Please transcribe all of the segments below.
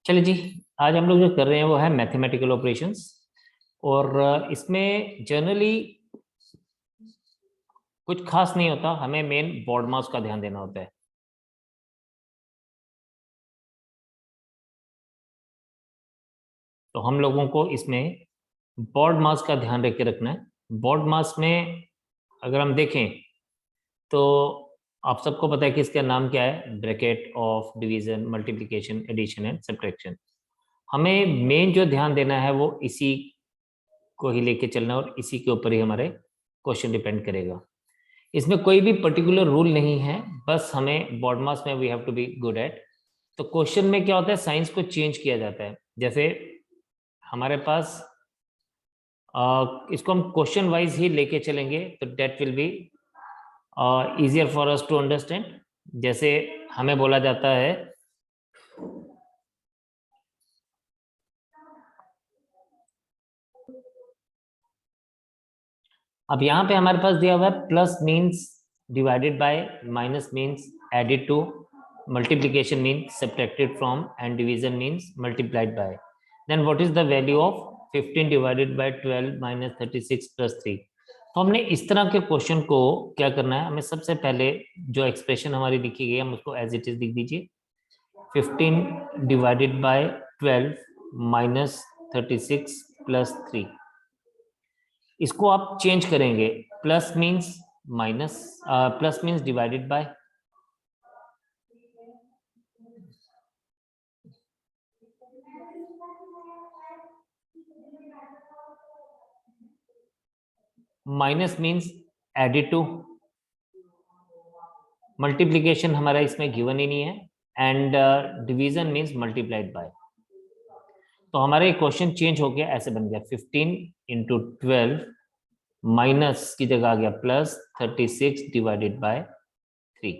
चलिए जी, आज हम लोग जो कर रहे हैं वो है मैथमेटिकल ऑपरेशंस। और इसमें जनरली कुछ खास नहीं होता, हमें मेन बोर्ड मास का ध्यान देना होता है। तो हम लोगों को इसमें बोर्ड मास का ध्यान रख के रखना है। बोर्ड मास में अगर हम देखें तो आप सबको पता है कि इसका नाम क्या है, bracket of division, multiplication, addition and subtraction. हमें मेन जो ध्यान देना है वो इसी को ही लेके चलना है और इसी के ऊपर ही हमारे क्वेश्चन डिपेंड करेगा। इसमें कोई भी पर्टिकुलर रूल नहीं है, बस हमें बोर्ड मास में we have to be good at. तो क्वेश्चन में क्या होता है, साइंस को चेंज किया जाता है। जैसे हमारे पास इसको हम क्वेश्चन वाइज ही लेके चलेंगे तो that will be easier for us to understand. जैसे हमें बोला जाता है, अब यहाँ पे हमारे पास दिया हुआ है plus means divided by, minus means added to, multiplication means subtracted from, and division means multiplied by. Then what is the value of 15 divided by 12 minus 36 plus 3? तो हमने इस तरह के क्वेश्चन को क्या करना है, हमें सबसे पहले जो एक्सप्रेशन हमारी लिखी गई है हम उसको एज इट इज लिख दीजिए। 15 डिवाइडेड बाय 12 माइनस 36 प्लस 3। इसको आप चेंज करेंगे, plus means minus, plus means divided by, minus means added to, multiplication हमारा इसमें गिवन ही नहीं है, and division means multiplied by. तो हमारा ये क्वेश्चन चेंज हो गया, ऐसे बन गया 15 इंटू 12 माइनस की जगह आ गया प्लस 36 डिवाइडेड बाय 3।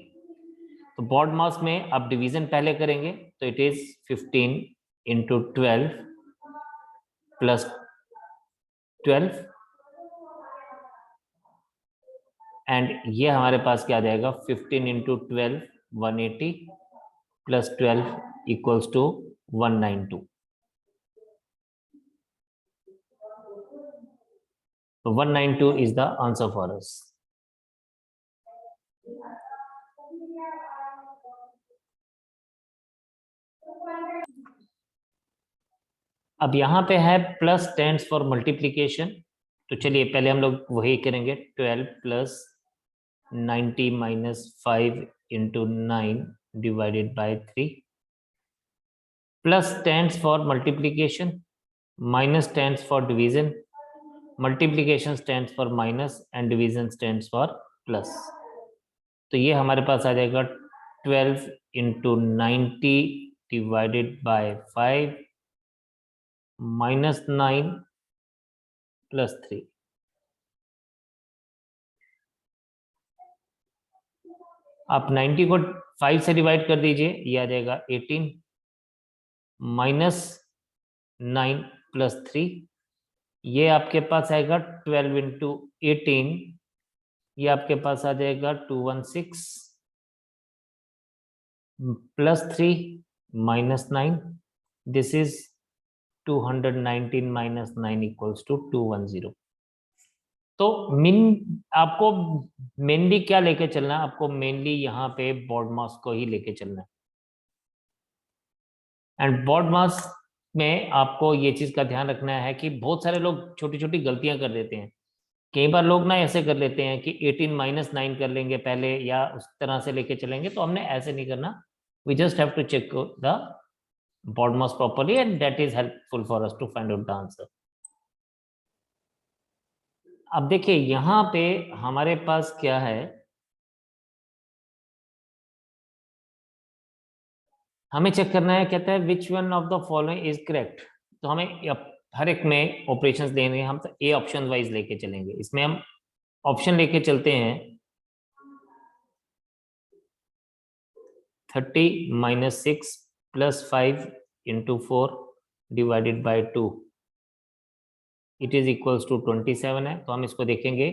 तो बोर्ड मास में अब डिवीजन पहले करेंगे तो it is 15 into 12 plus 12, and ये हमारे पास क्या आ जाएगा, 15 इंटू 12 180 प्लस 12 इक्वल्स टू 192। तो 192 is the answer for us. अब यहाँ पे है प्लस स्टैंड्स फॉर मल्टीप्लीकेशन। तो चलिए पहले हम लोग वही करेंगे, 12 plus 90 minus 5 into 9 divided by 3, plus stands for multiplication, minus stands for division, multiplication stands for minus and division stands for plus. तो ये हमारे पास आ जाएगा 12 into 90 divided by 5 minus 9 plus 3। आप 90 को 5 से डिवाइड कर दीजिए, ये आ जाएगा 18 माइनस 9 प्लस 3, ये आपके पास आएगा 12 इंटू 18, ये आपके पास आ जाएगा 216 plus 3 minus 9, this is 219 minus 9 equals to 210। तो मिन आपको मेनली क्या लेके चलना है, आपको मेनली यहाँ पे बोर्ड मास को ही लेके चलना है। एंड बोर्ड मास में आपको ये चीज का ध्यान रखना है कि बहुत सारे लोग छोटी छोटी गलतियां कर देते हैं। कई बार लोग ना ऐसे कर लेते हैं कि 18 माइनस 9 कर लेंगे पहले, या उस तरह से लेके चलेंगे, तो हमने ऐसे नहीं करना। We just have to check the BODMAS properly and that is helpful for us to find out the answer. अब देखिए यहाँ पे हमारे पास क्या है, हमें चेक करना है, कहता है which one of the following is correct. तो हमें हर एक में ऑपरेशंस देंगे, हम तो ए ऑप्शन वाइज लेके चलेंगे। इसमें हम ऑप्शन लेके चलते हैं, 30 minus 6 plus 5 into 4 divided by 2, it is equals to 27 है। तो हम इसको देखेंगे,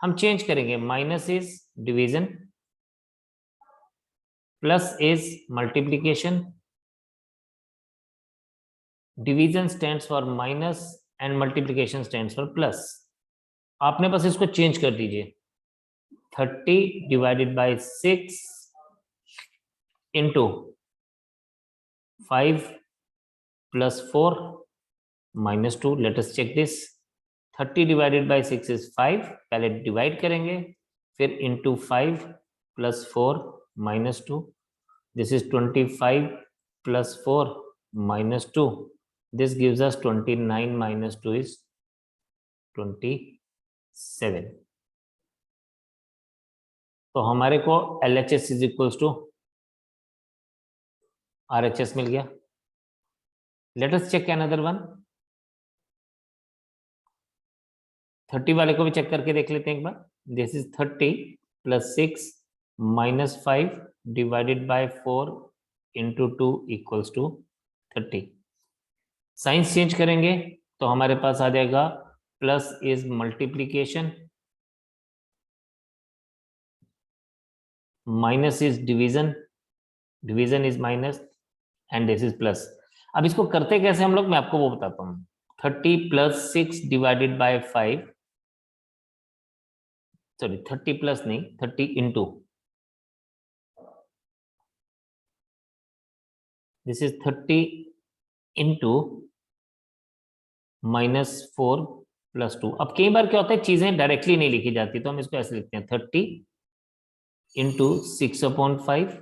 हम चेंज करेंगे, minus is division, plus is multiplication, division stands for minus and multiplication stands for plus. आपने बस इसको चेंज कर दीजिए, 30 divided by 6 into 5 plus 4 minus 2. Let us check this. 30 divided by 6 is 5. पहले डिवाइड करेंगे, फिर into 5 plus 4 minus 2. This is 25 plus 4 minus 2. This gives us 29 minus 2 is 27. तो हमारे को LHS is equals to RHS मिल गया. Let us check another one. 30 वाले को भी चेक करके देख लेते हैं एक बार. This is 30 plus 6 minus 5 divided by 4 into 2 equals to 30. Science change करेंगे तो हमारे पास आ जाएगा plus is multiplication, minus is division, division is minus and this is plus. अब इसको करते कैसे हम लोग, मैं आपको वो बताता हूँ. 30 plus 6 divided by 5, sorry 30 plus नहीं, 30 इंटू, दिस इज 30 इंटू -4 + 2. अब कई बार क्या होता है चीजें डायरेक्टली नहीं लिखी जाती, तो हम इसको ऐसे लिखते हैं 30 इंटू 6/5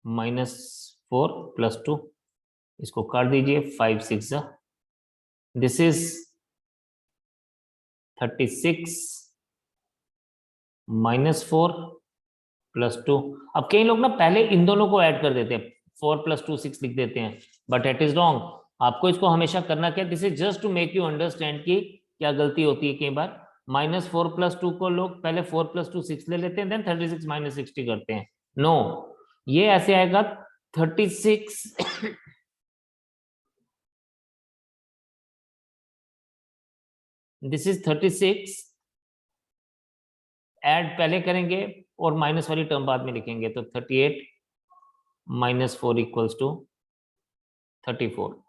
-4 + 2. इसको काट दीजिए, 5 6 दिस इज 36 -4 + 2. अब कई लोग ना पहले इन दोनों को ऐड कर देते हैं, 4 + 2 6 लिख देते हैं, बट इट इज रॉन्ग. आपको इसको हमेशा करना क्या, this is just to make you understand कि क्या गलती होती है. कई बार -4 + 2 को लोग पहले 4 + 2 6 ले लेते हैं, देन 36 - 60 करते हैं. नो, ये ऐसे आएगा 36 दिस इज 36, ऐड पहले करेंगे और माइनस वाली टर्म बाद में लिखेंगे, तो 38 -4 equals to 34.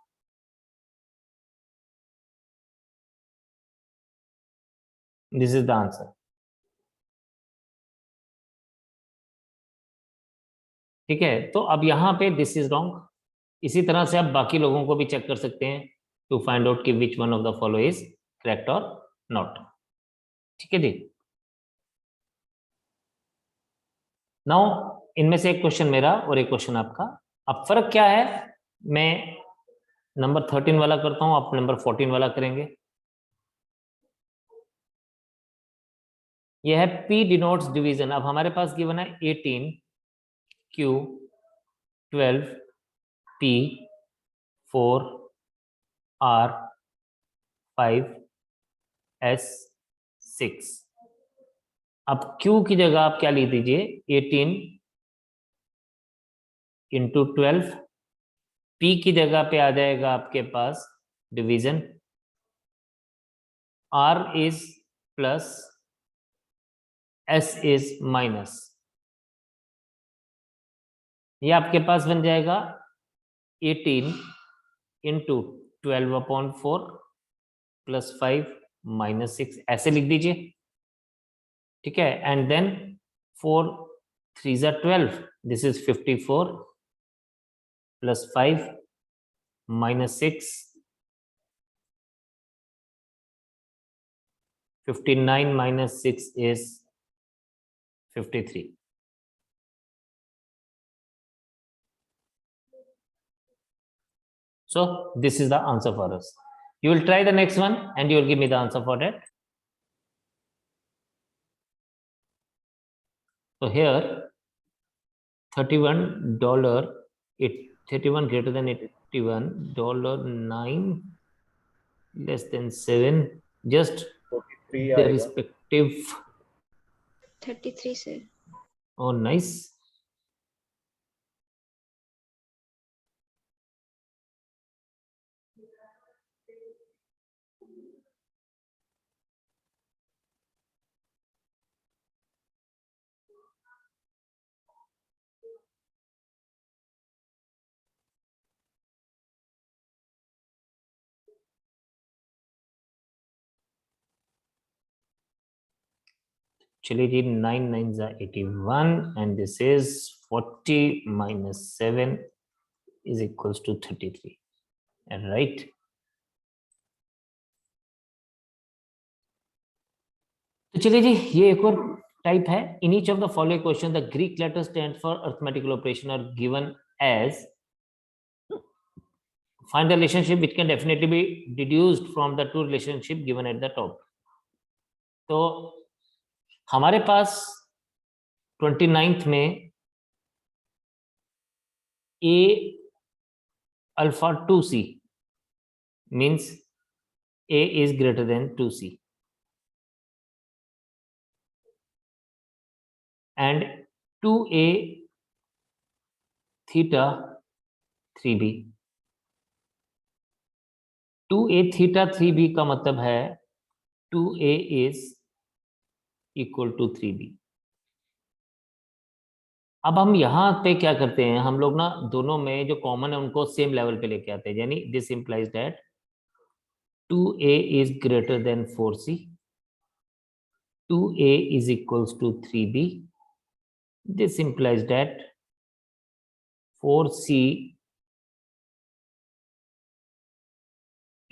This is the answer. ठीक है, तो अब यहाँ पे दिस इज रॉन्ग. इसी तरह से आप बाकी लोगों को भी चेक कर सकते हैं टू फाइंड आउट कि which one of the follow is correct और नॉट. ठीक है जी. नाउ इनमें से एक क्वेश्चन मेरा और एक क्वेश्चन आपका. अब फर्क क्या है, मैं नंबर 13 वाला करता हूं, आप नंबर 14 वाला करेंगे. यह है P डिनोट्स डिवीजन. अब हमारे पास गिवन है 18 Q 12 P 4 R 5 S 6. अब Q की जगह आप क्या लिख दीजिए, 18 इंटू 12. P की जगह पे आ जाएगा आपके पास division, R is plus, S is minus. ये आपके पास बन जाएगा 18 इंटू 12/4 + 5 - 6, ऐसे लिख दीजिए. ठीक है, and then 4 3 = 12, this is 54 + 5 - 6, 59 - 6 is 53. So this is the answer for us. You will try the next one and you will give me the answer for that. So here $31, 31 greater than 81, $9 less than 7, just 43 the आएगा. respective. 33 से. Oh nice. चलिए जी, 9 9 जा 81 and this is 40 minus 7 is equals to 33, and right. तो चलिए जी, ये एक और type है. In each of the following question the Greek letter stand for arithmetical operation are given as. Find the relationship which can definitely be deduced from the two relationship given at the top. तो हमारे पास 29th में a alpha 2c means a is greater than 2c, and 2a theta 3b. 2a theta 3b का मतलब है 2a is equal to 3b. अब हम यहाँ पे क्या करते हैं, हम लोग ना दोनों में जो कॉमन है उनको सेम लेवल पे लेके आते हैं. यानी this implies that 2a is greater than 4c, 2a is equals to 3b. This implies that 4c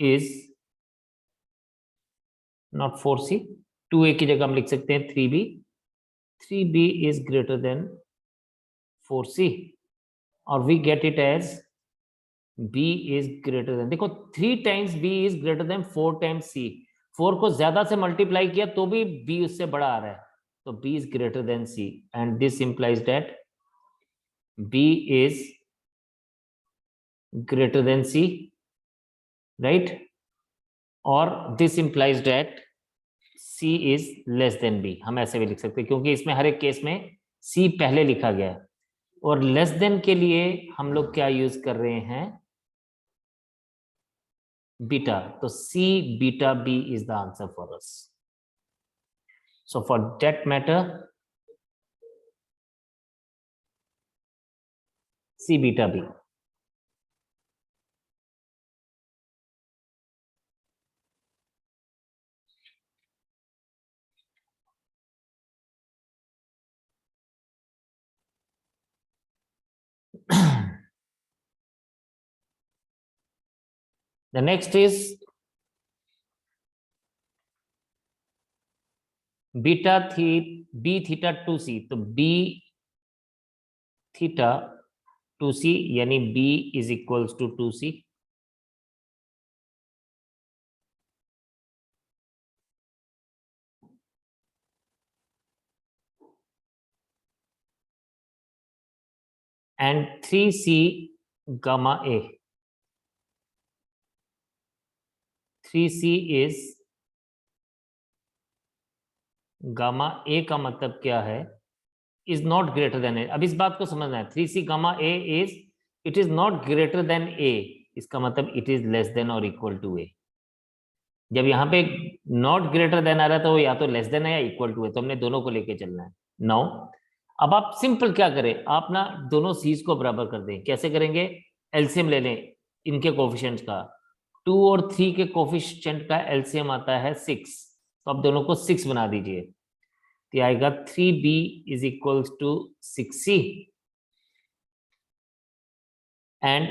is not 4c. 2a की जगह हम लिख सकते हैं 3b. 3b is greater than 4c, और we get it as b is greater than. देखो 3 times b is greater than 4 times c. 4 को ज्यादा से मल्टीप्लाई किया तो भी b उससे बड़ा आ रहा है, तो b is greater than c, and this implies that b is greater than c, right? और this implies that c is less than b. हम ऐसे भी लिख सकते हैं क्योंकि इसमें हर एक केस में c पहले लिखा गया है, और लेस देन के लिए हम लोग क्या यूज कर रहे हैं, बीटा. तो c beta b is the answer for us. So for that matter, c beta b. The next is beta थी b थीटा 2c. तो b थीटा 2c यानी b is equals to 2c. and 3c gamma a. 3c is gamma a का मतलब क्या है, is not greater than a. अब इस बात को समझना है, 3c gamma a is, it is not greater than a, इसका मतलब इट इज लेस देन और इक्वल टू ए. जब यहाँ पे नॉट ग्रेटर देन आ रहा है तो या तो लेस देन है या इक्वल टू है, तो हमने दोनों को लेके चलना है. नाउ अब आप सिंपल क्या करें, आप ना दोनों सीज को बराबर कर दें. कैसे करेंगे, एलसीएम ले लें इनके कोफिशिएंट्स का. 2 और 3 के कोफिशिएंट का एलसीएम आता है 6, तो आप दोनों को 6 बना दीजिए. तो आएगा 3b is equals to 6c, and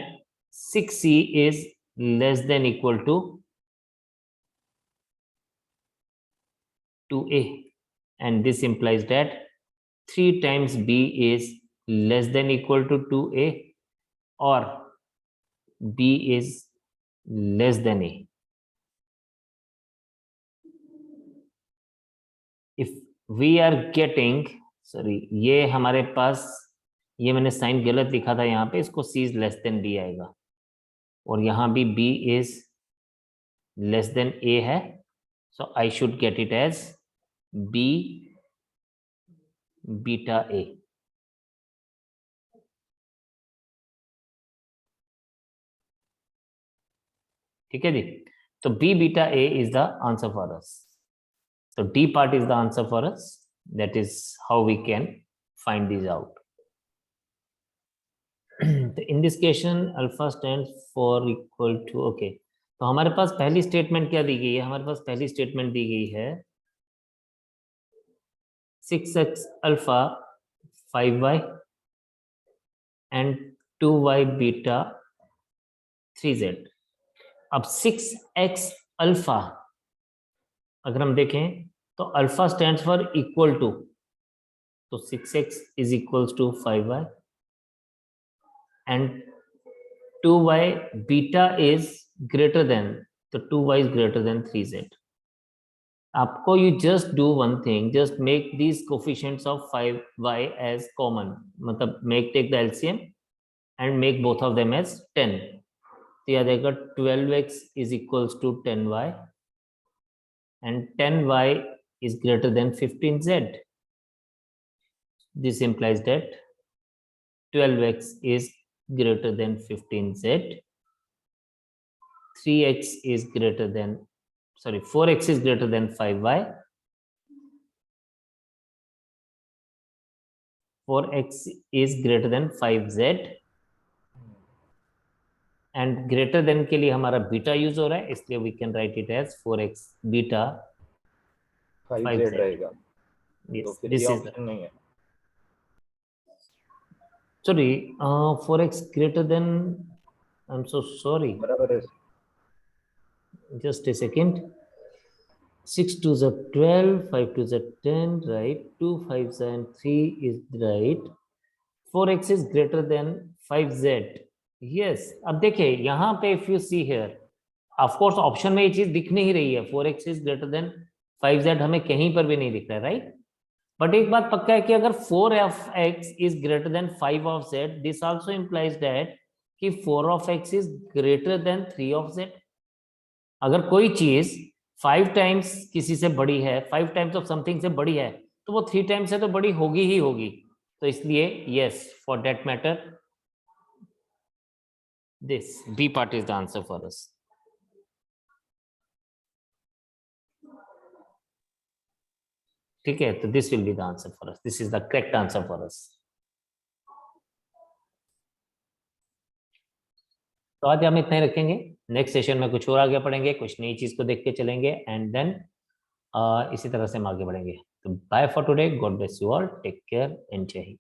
6c is less than equal to 2a, and this implies that 3 times b is less than equal to 2a, or b is less than a. If we are getting, sorry, ये हमारे पास, ये मैंने sign गलत लिखा था यहाँ पे, इसको c is less than b आएगा, और यहाँ भी b is less than a है, so I should get it as b beta a. ठीक है जी, तो b beta a is the answer for us. So D part is the answer for us. That is how we can find these out. In this question, alpha stands for equal to, okay. तो हमारे पास पहली statement क्या दी गई है, हमारे पास पहली statement दी गई है 6x alpha 5y and 2y beta 3z. अब 6x अल्फा अगर हम देखें तो alpha stands for equal to, तो 6x is equals to 5y and 2y beta is greater than, तो 2y is greater then 3z. आपको you just do one thing, just make these coefficients of 5y as common, मतलब take the LCM and make both of them as 10. तो याद आएगा 12x is equals to 10y and 10y is greater than 15z. This implies that 12x is greater than 15z. 3x is greater than, sorry, 4x is greater than 5y. 4x is greater than 5z. And greater than के लिए हमारा beta use हो रहा है, इसलिए we can write it as 4x beta 5z रहेगा. yes, तो फिर this ये is ऑप्शन नहीं है. sorry 4x greater than, I'm so sorry, बराबर है. just a second. 6 2s are 12, 5 2s are 10, right? 2 5s and 3 is right. 4x is greater than 5z. Yes, अब देखिए यहाँ पे if you see here, of course option में ये चीज दिख नहीं रही है, 4x is greater than 5z हमें कहीं पर भी नहीं दिख रहा है, राइट? बट एक बात पक्का है कि अगर 4 of x is greater than 5 of z, this also implies that कि 4 of x is greater than 3 of z. अगर कोई चीज 5 टाइम्स किसी से बड़ी है, 5 टाइम्स ऑफ समथिंग से बड़ी है, तो वो 3 टाइम्स से तो बड़ी होगी ही होगी. तो इसलिए yes, for that matter this B part is the answer for us. ठीक है, तो this will be the answer for us. This is the correct answer for us. तो आज हम इतना ही रखेंगे. नेक्स्ट सेशन में कुछ और आगे पढ़ेंगे, कुछ नई चीज को देख के चलेंगे एंड देन इसी तरह से हम आगे बढ़ेंगे. तो bye for today, God bless you all, take care and जय हिंद.